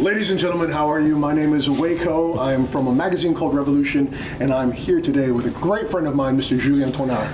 Ladies and gentlemen, how are you? My name is Waco. I am from a magazine called Revolution, and I'm here today with a great friend of mine, Mr. Julien Tornare.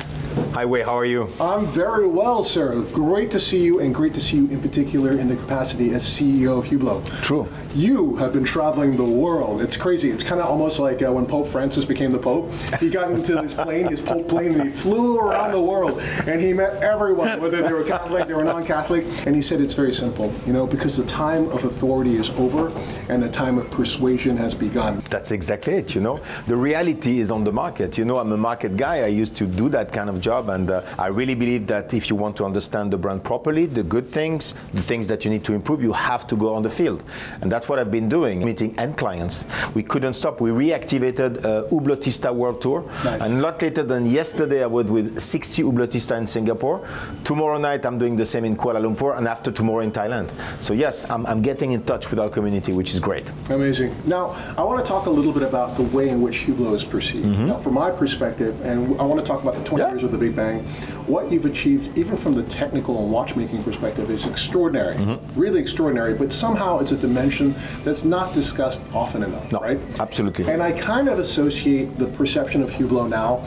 Hi, Wei, how are you? I'm very well, sir. Great to see you, and great to see you in particular in the capacity as CEO of Hublot. True. You have been traveling the world. It's crazy. It's kind of almost like when Pope Francis became the Pope. He got into his plane, his Pope plane, and he flew around the world, and he met everyone, whether they were Catholic, they were non-Catholic, and he said it's very simple, because the time of authority is over, and the time of persuasion has begun. That's exactly it, The reality is on the market. I'm a market guy. I used to do that kind of job, and I really believe that if you want to understand the brand properly, the good things, the things that you need to improve, you have to go on the field. And that's what I've been doing, meeting end clients. We couldn't stop. We reactivated Hublotista World Tour. Nice. And not later than yesterday, I was with 60 Hublotista in Singapore. Tomorrow night, I'm doing the same in Kuala Lumpur, and after tomorrow in Thailand. So yes, I'm getting in touch with our community, which is great. Amazing. Now, I want to talk a little bit about the way in which Hublot is perceived. Mm-hmm. Now, from my perspective, and I want to talk about the 20 years of the Big Bang, what you've achieved, even from the technical and watchmaking perspective, is extraordinary, really extraordinary, but somehow it's a dimension that's not discussed often enough, right? Absolutely. And I kind of associate the perception of Hublot now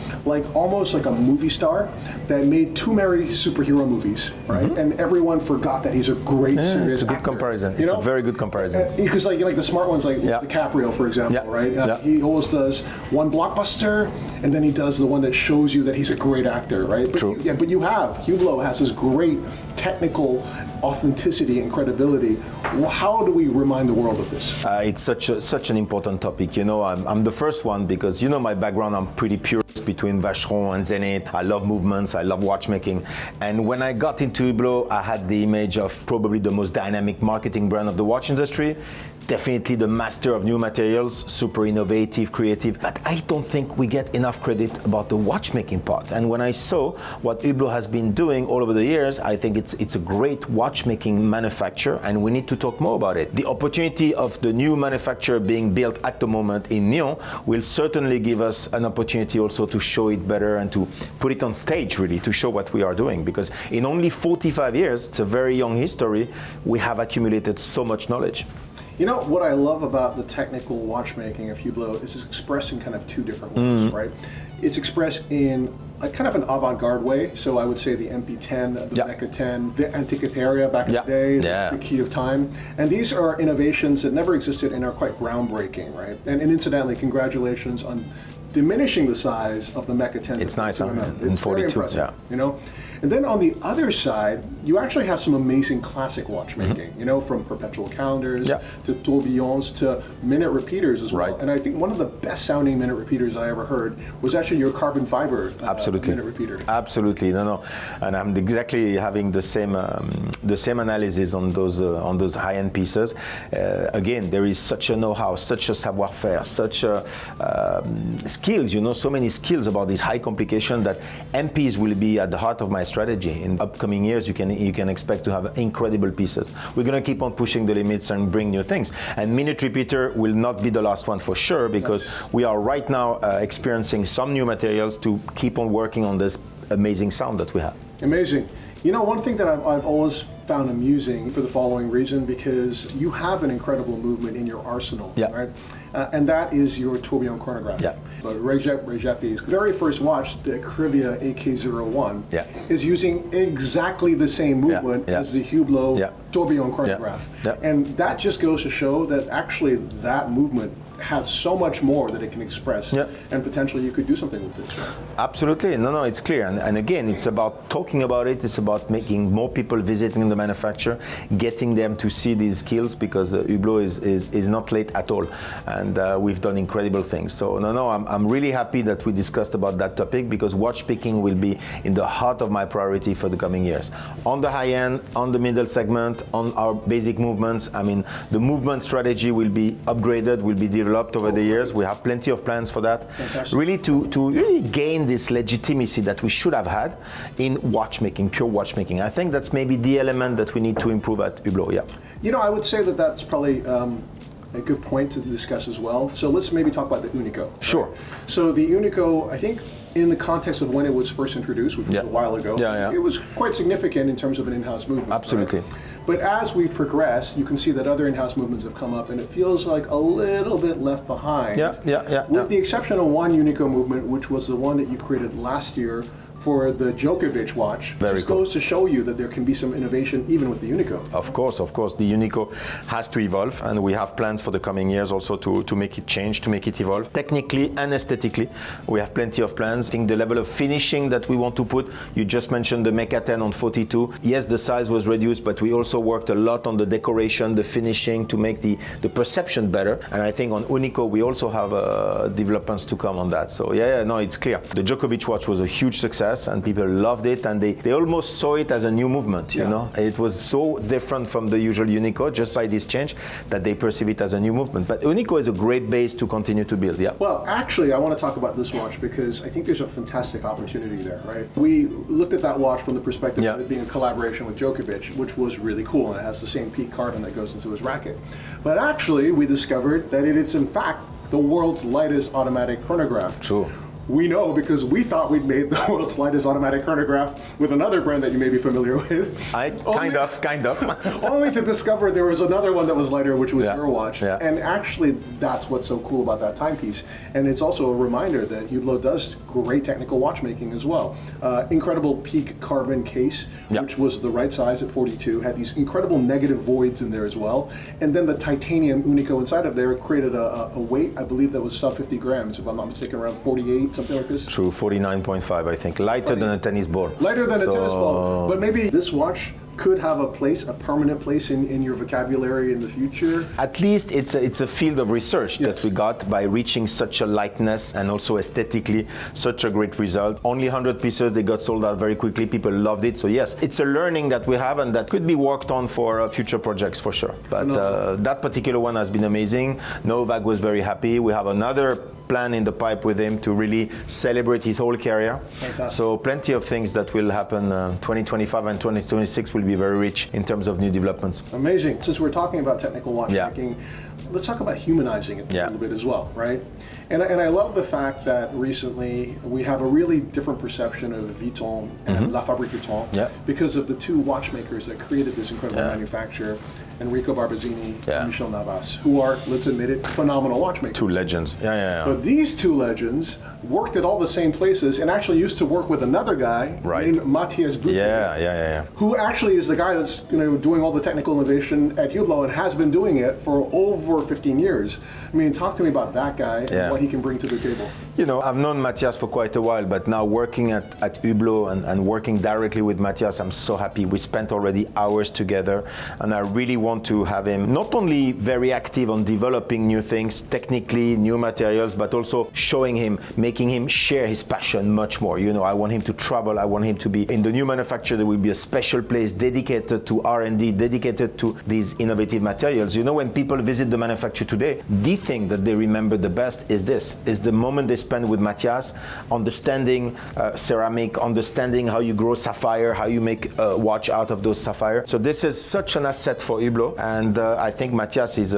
almost like a movie star that made too many superhero movies, right? And everyone forgot that he's a great serious It's a good actor. comparison. It's a very good comparison. Because like the smart ones, like DiCaprio, for example, right? He always does one blockbuster, and then he does the one that shows you that he's a great actor, right? But True. But Hublot has this great technical authenticity and credibility. Well, how do we remind the world of this? It's such an important topic. I'm the first one because my background. I'm pretty pure between Vacheron and Zenith. I love movements. I love watchmaking. And when I got into Hublot, I had the image of probably the most dynamic marketing brand of the watch industry. Definitely the master of new materials, super innovative, creative. But I don't think we get enough credit about the watchmaking part. And when I saw what Hublot has been doing all over the years, I think it's a great watchmaking manufacturer, and we need to talk more about it. The opportunity of the new manufacturer being built at the moment in Nyon will certainly give us an opportunity also to show it better and to put it on stage, really, to show what we are doing. Because in only 45 years, it's a very young history, we have accumulated so much knowledge. What I love about the technical watchmaking of Hublot is it's expressed in kind of two different ways, right? It's expressed in a kind of an avant-garde way. So I would say the MP10, the Mecha 10, the Antiquitaria back in the day, the Key of Time. And these are innovations that never existed and are quite groundbreaking, right? And incidentally, congratulations on diminishing the size of the Mecha 10. It's nice, huh? It's 42, And then on the other side, you actually have some amazing classic watchmaking, from perpetual calendars to tourbillons to minute repeaters as well. Right. And I think one of the best sounding minute repeaters I ever heard was actually your carbon fiber minute repeater. Absolutely, no. And I'm exactly having the same analysis on those high-end pieces. Again, there is such a know-how, such a savoir-faire, such a skills, so many skills about this high complication that MPs will be at the heart of my strategy. In upcoming years, you can expect to have incredible pieces. We're going to keep on pushing the limits and bring new things. And minute repeater will not be the last one for sure, because we are right now experiencing some new materials to keep on working on this amazing sound that we have. Amazing. One thing that I've always found amusing for the following reason, because you have an incredible movement in your arsenal, right? And that is your tourbillon chronograph. But Regepi's very first watch, the Crivia AK01, is using exactly the same movement as the Hublot tourbillon chronograph. And that just goes to show that actually that movement has so much more that it can express, and potentially you could do something with this, right? Absolutely, no, it's clear. And again, it's about talking about it. It's about making more people visiting the manufacturer, getting them to see these skills, because Hublot is not late at all, and we've done incredible things. So I'm really happy that we discussed about that topic, because watch picking will be in the heart of my priority for the coming years. On the high end, on the middle segment, on our basic movements. I mean, the movement strategy will be upgraded, will be developed over the years. We have plenty of plans for that. Fantastic. Really to really gain this legitimacy that we should have had in watchmaking, pure watchmaking. I think that's maybe the element that we need to improve at Hublot, I would say that that's probably a good point to discuss as well. So let's maybe talk about the Unico. Sure. So the Unico, I think in the context of when it was first introduced, which was a while ago, it was quite significant in terms of an in-house movement. Absolutely. Right? But as we've progressed, you can see that other in-house movements have come up, and it feels like a little bit left behind. With the exception of one Unico movement, which was the one that you created last year for the Djokovic watch. Very just cool. goes to show you that there can be some innovation even with the Unico. Of course. The Unico has to evolve, and we have plans for the coming years also to make it change, to make it evolve. Technically and aesthetically, we have plenty of plans. I think the level of finishing that we want to put, you just mentioned the Mecha 10 on 42. Yes, the size was reduced, but we also worked a lot on the decoration, the finishing to make the perception better. And I think on Unico, we also have developments to come on that. So no, it's clear. The Djokovic watch was a huge success, and people loved it, and they almost saw it as a new movement, you know. It was so different from the usual Unico just by this change that they perceive it as a new movement. But Unico is a great base to continue to build, Well, actually, I want to talk about this watch because I think there's a fantastic opportunity there, right? We looked at that watch from the perspective of it being a collaboration with Djokovic, which was really cool, and it has the same peak carbon that goes into his racket. But actually, we discovered that it is in fact the world's lightest automatic chronograph. True. We know because we thought we'd made the world's lightest automatic chronograph with another brand that you may be familiar with. Kind of. Only to discover there was another one that was lighter, which was your watch. Yeah. And actually, that's what's so cool about that timepiece. And it's also a reminder that Hublot does great technical watchmaking as well. Incredible peak carbon case, which was the right size at 42, had these incredible negative voids in there as well. And then the titanium Unico inside of there created a weight, I believe that was sub 50 grams, if I'm not mistaken, around 48. Something like this? True, 49.5, I think. Lighter than a tennis ball. Lighter than a tennis ball. But maybe this watch could have a permanent place in your vocabulary in the future? At least it's a field of research that we got by reaching such a lightness and also aesthetically such a great result. Only 100 pieces, they got sold out very quickly. People loved it. So yes, it's a learning that we have and that could be worked on for future projects for sure. But that particular one has been amazing. Novak was very happy. We have another plan in the pipe with him to really celebrate his whole career. Fantastic. So plenty of things that will happen. 2025 and 2026 will be very rich in terms of new developments. Amazing. Since we're talking about technical watchmaking, let's talk about humanizing it a little bit as well, right? And I love the fact that recently we have a really different perception of Vuitton and La Fabrique Vuitton because of the two watchmakers that created this incredible manufacture, Enrico Barbazzini and Michel Navas, who are, let's admit it, phenomenal watchmakers. Two legends. But these two legends worked at all the same places and actually used to work with another guy named Matthias Butte, who actually is the guy that's doing all the technical innovation at Hublot and has been doing it for over 15 years. I mean, talk to me about that guy and what he can bring to the table. I've known Matthias for quite a while, but now working at Hublot and working directly with Matthias, I'm so happy. We spent already hours together, and I really want to have him not only very active on developing new things, technically, new materials, but also showing him, making him share his passion much more. I want him to travel. I want him to be in the new manufacture. There will be a special place dedicated to R&D, dedicated to these innovative materials. When people visit the manufacturer today, the thing that they remember the best is the moment they spend with Matthias, understanding ceramic, understanding how you grow sapphire, how you make a watch out of those sapphire. So this is such an asset for Hublot, and I think Matthias is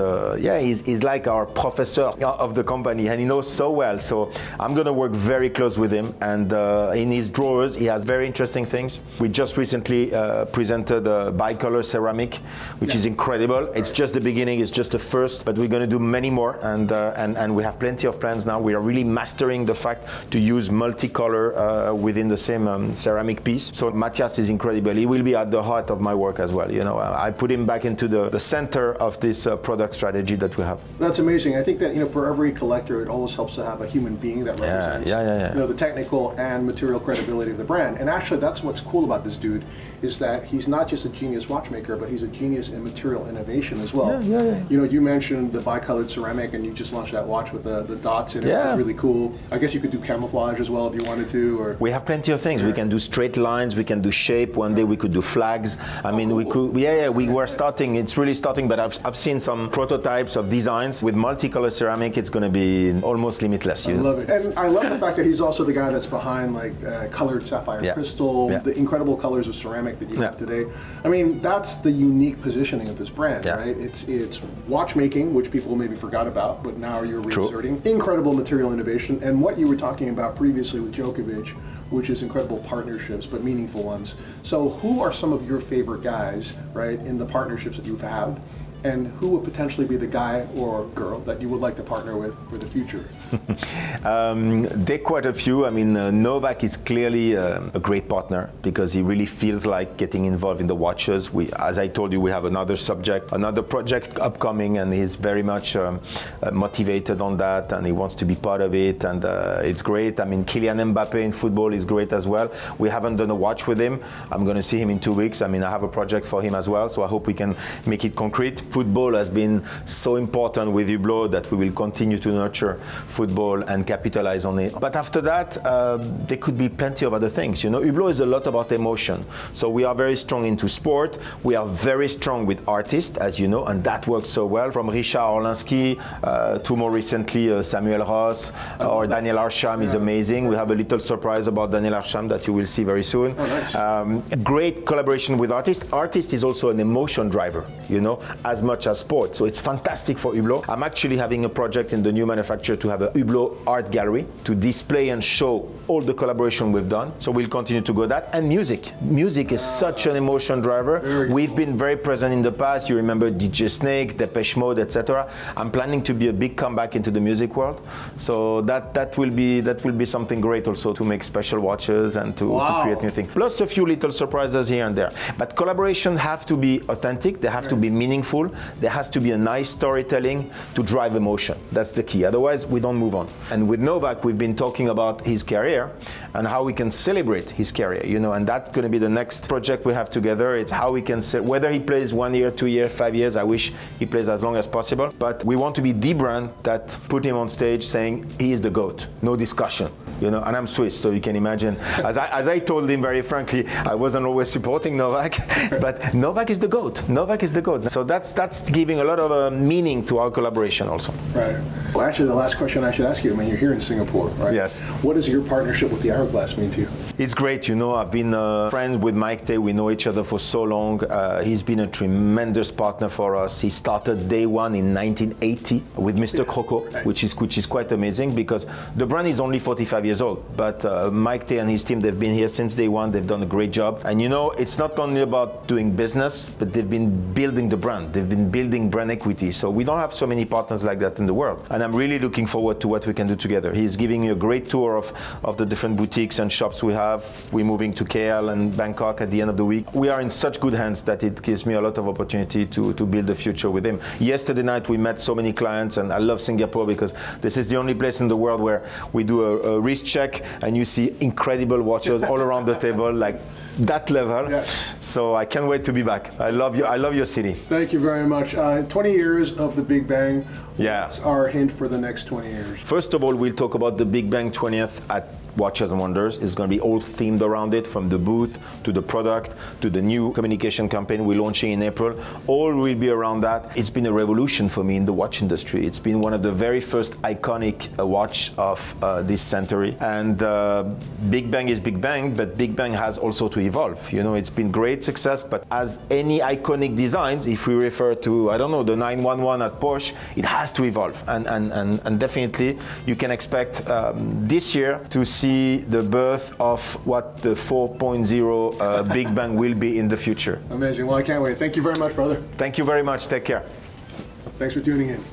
he's like our professor of the company, and he knows so well. So I'm going to work very close with him, and in his drawers he has very interesting things. We just recently presented a bicolor ceramic, which is incredible. It's just the beginning, it's just the first, but we're going to do many more, and we have plenty of plans now. We are really mastering the fact to use multicolor within the same ceramic piece. So Matthias is incredible. He will be at the heart of my work as well. I put him back into the center of this product strategy that we have. That's amazing. I think that for every collector, it always helps to have a human being that represents the technical and material credibility of the brand. And actually, that's what's cool about this dude is that he's not just a genius watchmaker, but he's a genius in material innovation as well. You mentioned the bicolored ceramic, and you just launched that watch with the dots in it. It's really cool. I guess you could do camouflage as well if you wanted to. Or we have plenty of things. We can do straight lines. We can do shape. One day we could do flags. I mean, we could. We were starting. It's really starting. But I've seen some prototypes of designs with multicolor ceramic. It's going to be almost limitless. I love it, and I love the fact that he's also the guy that's behind colored sapphire crystal, the incredible colors of ceramic that you have today. I mean, that's the unique positioning of this brand, right? It's watchmaking, which people maybe forgot about, but now you're reinserting. Incredible material innovation, and what you were talking about previously with Djokovic, which is incredible partnerships, but meaningful ones. So who are some of your favorite guys, right, in the partnerships that you've had? And who would potentially be the guy or girl that you would like to partner with for the future? There are quite a few. I mean, Novak is clearly a great partner because he really feels like getting involved in the watches. As I told you, we have another project upcoming, and he's very much motivated on that, and he wants to be part of it, and it's great. I mean, Kylian Mbappe in football is great as well. We haven't done a watch with him. I'm going to see him in 2 weeks. I mean, I have a project for him as well, so I hope we can make it concrete. Football has been so important with Hublot that we will continue to nurture football and capitalize on it. But after that, there could be plenty of other things. You know, Hublot is a lot about emotion. So we are very strong into sport. We are very strong with artists, as you know, and that worked so well. From Richard Orlinski to more recently Samuel Ross or Daniel Arsham is amazing. We have a little surprise about Daniel Arsham that you will see very soon. Oh, nice. Great collaboration with artists. Artist is also an emotion driver, you know, as much as sport. So it's fantastic for Hublot. I'm actually having a project in the new manufacturer to have a Hublot art gallery to display and show all the collaboration we've done. So we'll continue to go that. And music. Music is such an emotion driver. We've been very present in the past. You remember DJ Snake, Depeche Mode, etc. I'm planning to be a big comeback into the music world. So that will be something great also to make special watches and to create new things. Plus a few little surprises here and there. But collaboration have to be authentic. They have to be meaningful. There has to be a nice storytelling to drive emotion. That's the key. Otherwise, we don't move on. And with Novak, we've been talking about his career and how we can celebrate his career, you know, and that's going to be the next project we have together. It's how we can say, whether he plays 1 year, 2 years, 5 years, I wish he plays as long as possible. But we want to be the brand that put him on stage saying he is the GOAT, no discussion, you know, and I'm Swiss, so you can imagine. As I told him very frankly, I wasn't always supporting Novak, but Novak is the GOAT. Novak is the GOAT. So that's giving a lot of meaning to our collaboration also. Right. Well, actually, the last question I should ask you, I mean, you're here in Singapore, right? Yes. What does your partnership with the Hourglass mean to you? It's great, you know, I've been friends with Mike Tay. We know each other for so long. He's been a tremendous partner for us. He started day one in 1980 with Mr. Croco, which is quite amazing because the brand is only 45 years old. But Mike Tay and his team, they've been here since day one. They've done a great job. And you know, it's not only about doing business, but they've been building the brand. They've been building brand equity. So we don't have so many partners like that in the world. And I'm really looking forward to what we can do together. He's giving me a great tour of the different boutiques and shops we have. We're moving to KL and Bangkok at the end of the week. We are in such good hands that it gives me a lot of opportunity to build a future with him. Yesterday night we met so many clients, and I love Singapore because this is the only place in the world where we do a wrist check and you see incredible watches all around the table, like that level. Yes. So I can't wait to be back. I love you. I love your city. Thank you very much. 20 years of the Big Bang. Yeah. What's our hint for the next 20 years? First of all, we'll talk about the Big Bang 20th at Watches and Wonders. It's going to be all themed around it, from the booth to the product to the new communication campaign we're launching in April. All will be around that. It's been a revolution for me in the watch industry. It's been one of the very first iconic watch of this century. And Big Bang is Big Bang, but Big Bang has also to evolve. You know, it's been great success, but as any iconic designs, if we refer to, I don't know, the 911 at Porsche, it has to evolve. And definitely you can expect this year to see the birth of what the 4.0 Big Bang will be in the future. Amazing. Well, I can't wait. Thank you very much, brother. Thank you very much. Take care. Thanks for tuning in.